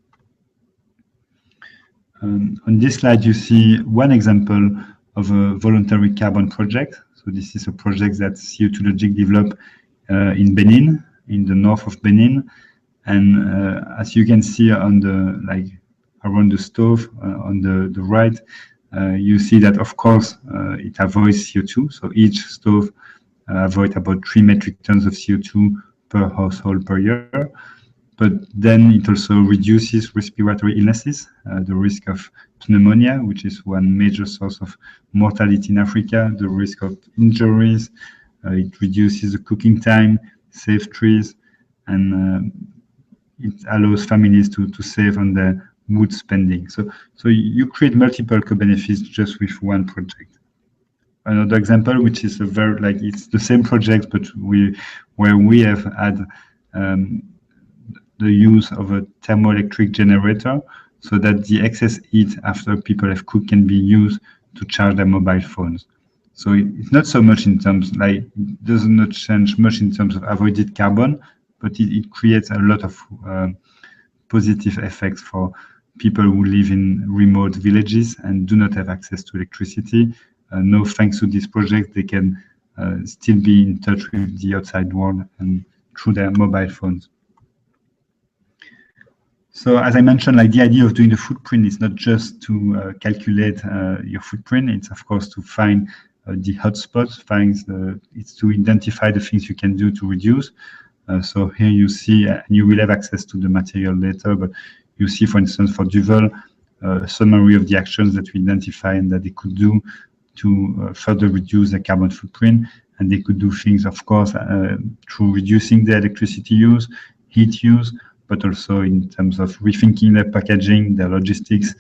On this slide, you see one example of a voluntary carbon project. So this is a project that CO2 Logic developed in Benin, in the north of Benin. And as you can see on the, around the stove on the right, you see that, of course, it avoids CO2. So each stove avoids about 3 metric tons of CO2 per household per year. But then it also reduces respiratory illnesses, the risk of pneumonia, which is one major source of mortality in Africa, the risk of injuries. It reduces the cooking time, saves trees, and it allows families to save on their wood spending. So you create multiple co-benefits just with one project. Another example, which is a very, it's the same project, but where we have had the use of a thermoelectric generator so that the excess heat after people have cooked can be used to charge their mobile phones. So it's not so much in terms, it does not change much in terms of avoided carbon, but it creates a lot of positive effects for people who live in remote villages and do not have access to electricity. No, thanks to this project, they can still be in touch with the outside world and through their mobile phones. So as I mentioned, the idea of doing the footprint is not just to calculate your footprint. It's of course to find the hotspots, it's to identify the things you can do to reduce. So here you see, and you will have access to the material later, but you see, for instance, for Duvel, a summary of the actions that we identify and that they could do to further reduce their carbon footprint. And they could do things, of course, through reducing their electricity use, heat use, but also in terms of rethinking their packaging, their logistics,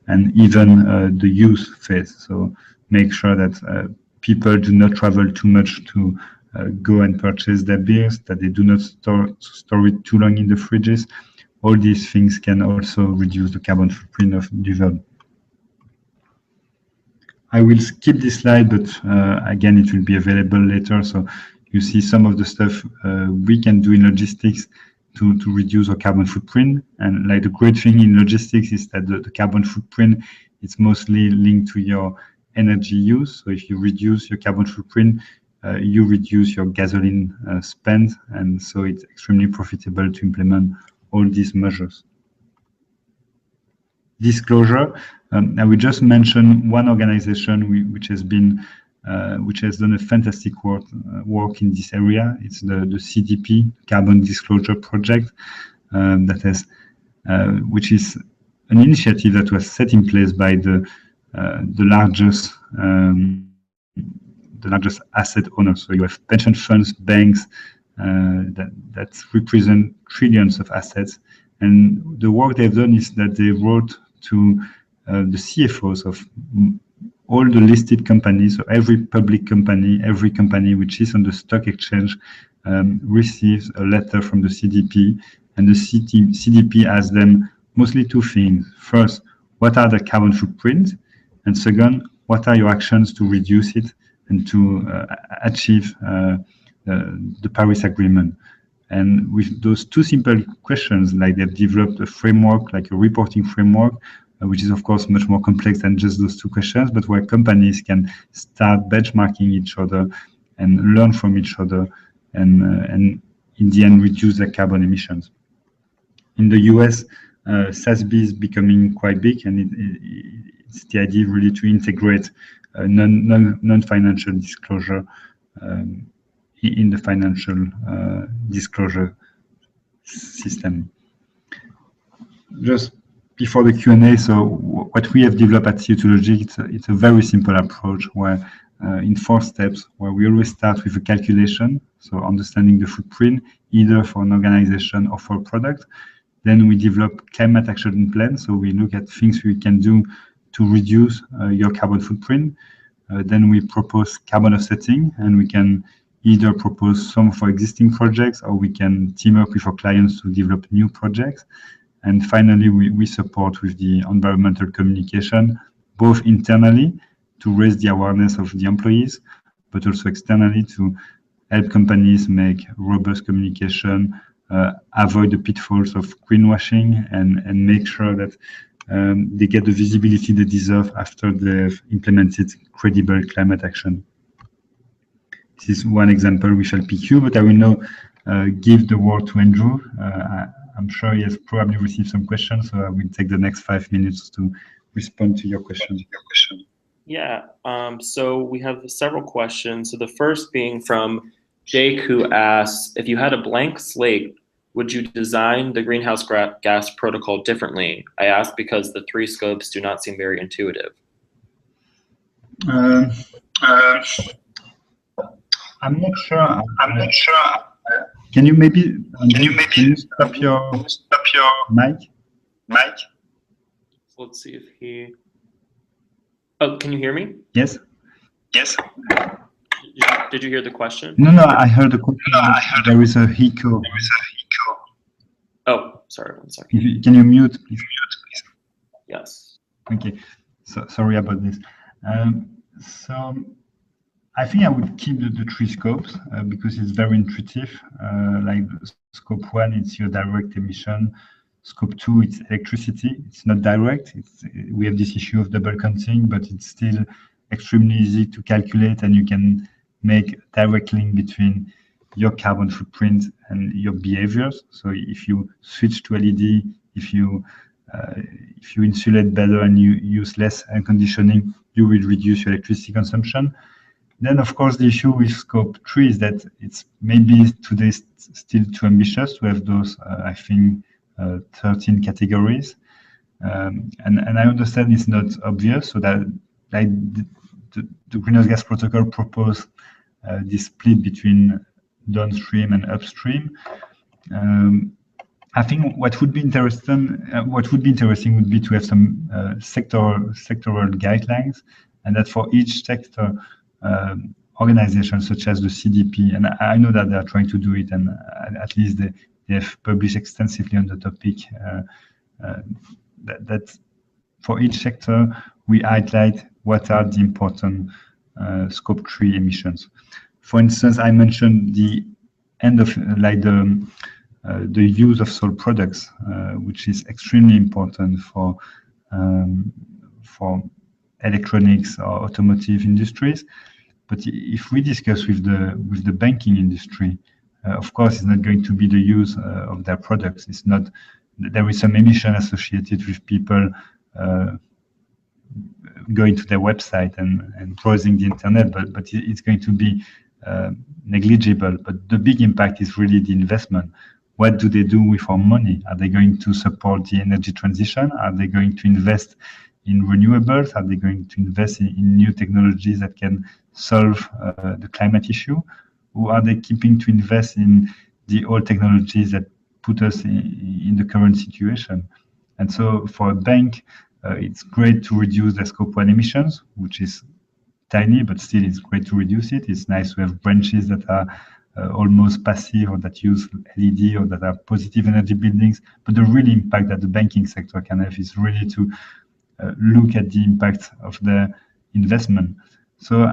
and even the use phase. So make sure that people do not travel too much to go and purchase their beers, that they do not store it too long in the fridges. All these things can also reduce the carbon footprint of Duvel. I will skip this slide, but again, it will be available later. So you see some of the stuff we can do in logistics to reduce our carbon footprint. And the great thing in logistics is that the carbon footprint is mostly linked to your energy use. So if you reduce your carbon footprint, you reduce your gasoline spend. And so it's extremely profitable to implement all these measures. Disclosure. I will just mention one organization which has done a fantastic work in this area. It's the CDP, Carbon Disclosure Project, which is an initiative that was set in place by the largest asset owners. So you have pension funds, banks that represent trillions of assets. And the work they've done is that they wrote to the CFOs of all the listed companies, so every public company, every company which is on the stock exchange receives a letter from the CDP, and the CDP asks them mostly two things. First, what are the carbon footprints? And second, what are your actions to reduce it and to achieve the Paris Agreement? And with those two simple questions, they've developed a framework, a reporting framework, which is of course much more complex than just those two questions, but where companies can start benchmarking each other and learn from each other and in the end reduce their carbon emissions. In the US, SASB is becoming quite big, and it's the idea really to integrate non-financial disclosure in the financial disclosure system. Just before the Q&A, so what we have developed at CO2 Logic, it's a very simple approach where in 4 steps, where we always start with a calculation, so understanding the footprint, either for an organization or for a product. Then we develop climate action plan, so we look at things we can do to reduce your carbon footprint. Then we propose carbon offsetting, and we can either propose some for existing projects, or we can team up with our clients to develop new projects. And finally, we support with the environmental communication, both internally to raise the awareness of the employees, but also externally to help companies make robust communication, avoid the pitfalls of greenwashing, and make sure that they get the visibility they deserve after they've implemented credible climate action. This is one example with LPQ, but I will now give the word to Andrew. I'm sure he has probably received some questions, so I will take the next 5 minutes to respond to your question. Yeah, so we have several questions. So the first being from Jake, who asks, if you had a blank slate, would you design the greenhouse gas protocol differently? I ask because the 3 scopes do not seem very intuitive. I'm not sure. Can you maybe stop your mic? So let's see if he. Oh, can you hear me? Yes. Did you hear the question? No, I heard the question. There is a echo. Oh, sorry, 1 second. Can you mute, please? Yes. Okay. So sorry about this. So I think I would keep the 3 scopes because it's very intuitive. Like scope 1, it's your direct emission. Scope 2, it's electricity. It's not direct. We have this issue of double counting, but it's still extremely easy to calculate, and you can make a direct link between your carbon footprint and your behaviors. So if you switch to LED, if you insulate better and you use less air conditioning, you will reduce your electricity consumption. Then, of course, the issue with scope 3 is that it's maybe today still too ambitious to have those, I think, 13 categories. And I understand it's not obvious, so that like the greenhouse gas protocol proposed this split between downstream and upstream. I think what would be interesting would be to have some sectoral guidelines, and that for each sector, organizations such as the CDP, and I know that they are trying to do it, and at least they have published extensively on the topic, that for each sector we highlight what are the important scope 3 emissions. For instance, I mentioned the end of the use of sold products, which is extremely important for electronics or automotive industries. But if we discuss with the banking industry, of course, it's not going to be the use of their products. It's not. There is some emission associated with people going to their website and browsing the internet, but it's going to be negligible. But the big impact is really the investment. What do they do with our money? Are they going to support the energy transition? Are they going to invest in renewables? Are they going to invest in new technologies that can solve the climate issue? Or are they keeping to invest in the old technologies that put us in the current situation? And so for a bank, it's great to reduce the scope 1 emissions, which is tiny, but still it's great to reduce it. It's nice to have branches that are almost passive, or that use LED, or that are positive energy buildings. But the real impact that the banking sector can have is really to look at the impact of the investment. So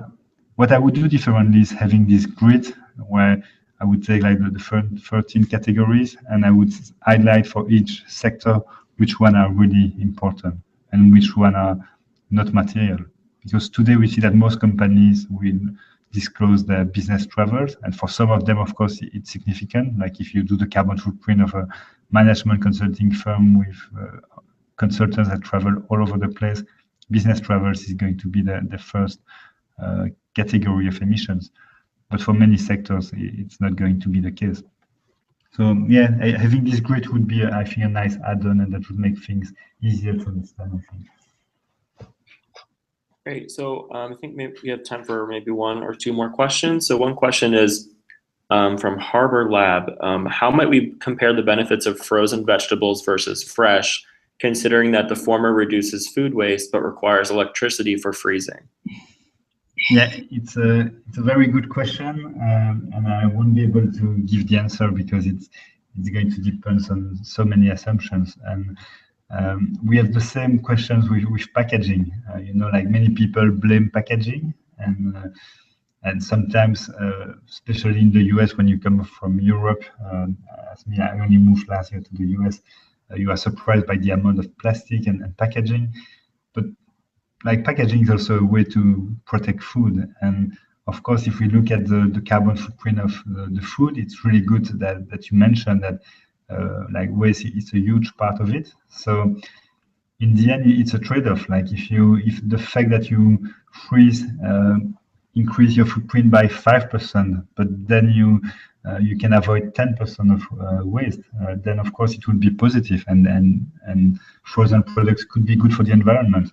what I would do differently is having this grid where I would take like the 13 categories, and I would highlight for each sector which one are really important and which one are not material. Because today we see that most companies will disclose their business travels. And for some of them, of course, it's significant. Like if you do the carbon footprint of a management consulting firm with consultants that travel all over the place, business travels is going to be the first category of emissions. But for many sectors, it's not going to be the case. So yeah, having this grid would be, I think, a nice add-on, and that would make things easier to understand, I think. Great. So I think maybe we have time for maybe one or two more questions. So one question is from Harbor Lab. How might we compare the benefits of frozen vegetables versus fresh, considering that the former reduces food waste but requires electricity for freezing? Yeah, it's a very good question, and I won't be able to give the answer because it's going to depend on so many assumptions. And we have the same questions with packaging. Like many people blame packaging, and sometimes, especially in the US, when you come from Europe, as me, I only moved last year to the US. You are surprised by the amount of plastic and packaging, but like packaging is also a way to protect food. And of course, if we look at the carbon footprint of the food, it's really good that you mentioned that like waste is a huge part of it. So in the end, it's a trade-off. Like if the fact that you freeze increase your footprint by 5%, but then you can avoid 10% of waste, then of course it would be positive, and frozen products could be good for the environment.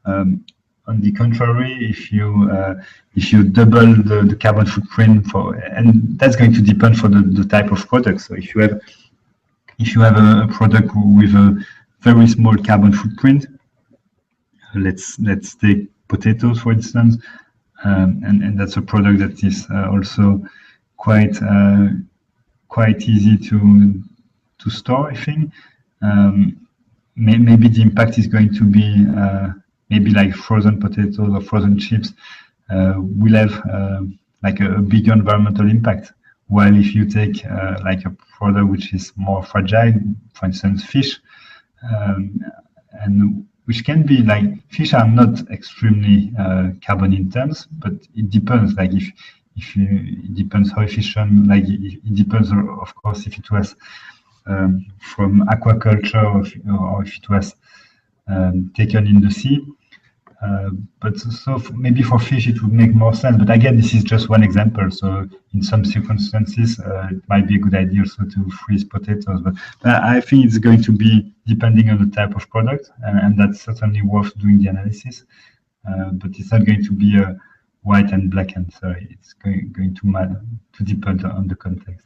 On the contrary, if you double the carbon footprint and that's going to depend for the type of product. So if you have a product with a very small carbon footprint, let's take potatoes for instance, and that's a product that is also quite easy to store, I think. Maybe the impact is going to be maybe like frozen potatoes or frozen chips will have like a bigger environmental impact. While if you take like a product which is more fragile, for instance, fish, and which can be like fish are not extremely carbon intense, but it depends. Like it depends how efficient. Like it depends, of course, if it was from aquaculture or if it was taken in the sea. But so maybe for fish it would make more sense. But again, this is just one example. So in some circumstances, it might be a good idea also to freeze potatoes. But I think it's going to be depending on the type of product, and that's certainly worth doing the analysis. But it's not going to be a white and black answer. It's going to matter to depend on the context.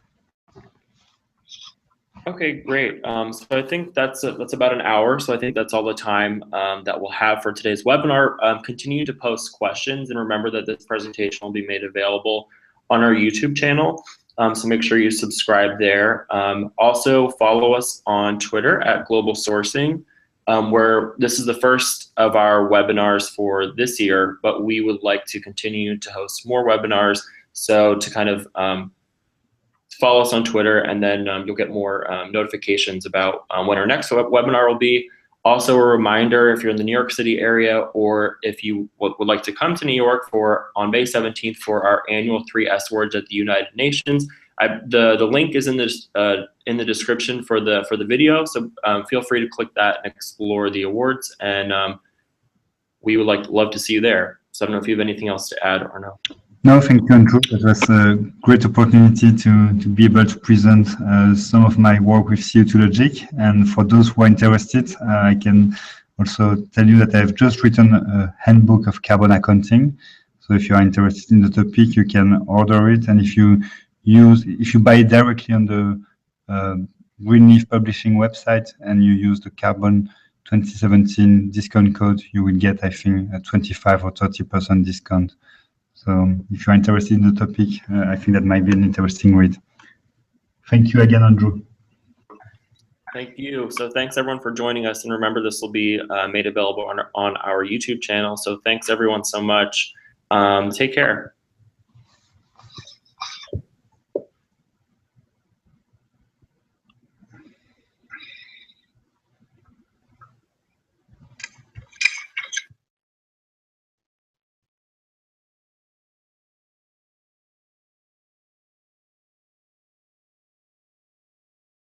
Okay, great. So I think that's about an hour. So I think that's all the time that we'll have for today's webinar. Continue to post questions, and remember that this presentation will be made available on our YouTube channel. So make sure you subscribe there. Also follow us on Twitter at Global Sourcing, where this is the first of our webinars for this year, but we would like to continue to host more webinars. So to kind of follow us on Twitter, and then you'll get more notifications about when our next webinar will be. Also a reminder, if you're in the New York City area, or if you would like to come to New York on May 17th for our annual 3 S Awards at the United Nations, the link is in the description for the video. So feel free to click that and explore the awards, and we would love to see you there. So I don't know if you have anything else to add or no. No, thank you, Andrew. It was a great opportunity to be able to present some of my work with CO2 Logic. And for those who are interested, I can also tell you that I have just written a handbook of carbon accounting. So if you are interested in the topic, you can order it. And if you buy it directly on the Greenleaf Publishing website and you use the Carbon 2017 discount code, you will get, I think, a 25 or 30% discount. So if you're interested in the topic, I think that might be an interesting read. Thank you again, Andrew. Thank you. So thanks everyone for joining us. And remember, this will be made available on our YouTube channel. So thanks everyone so much. Take care.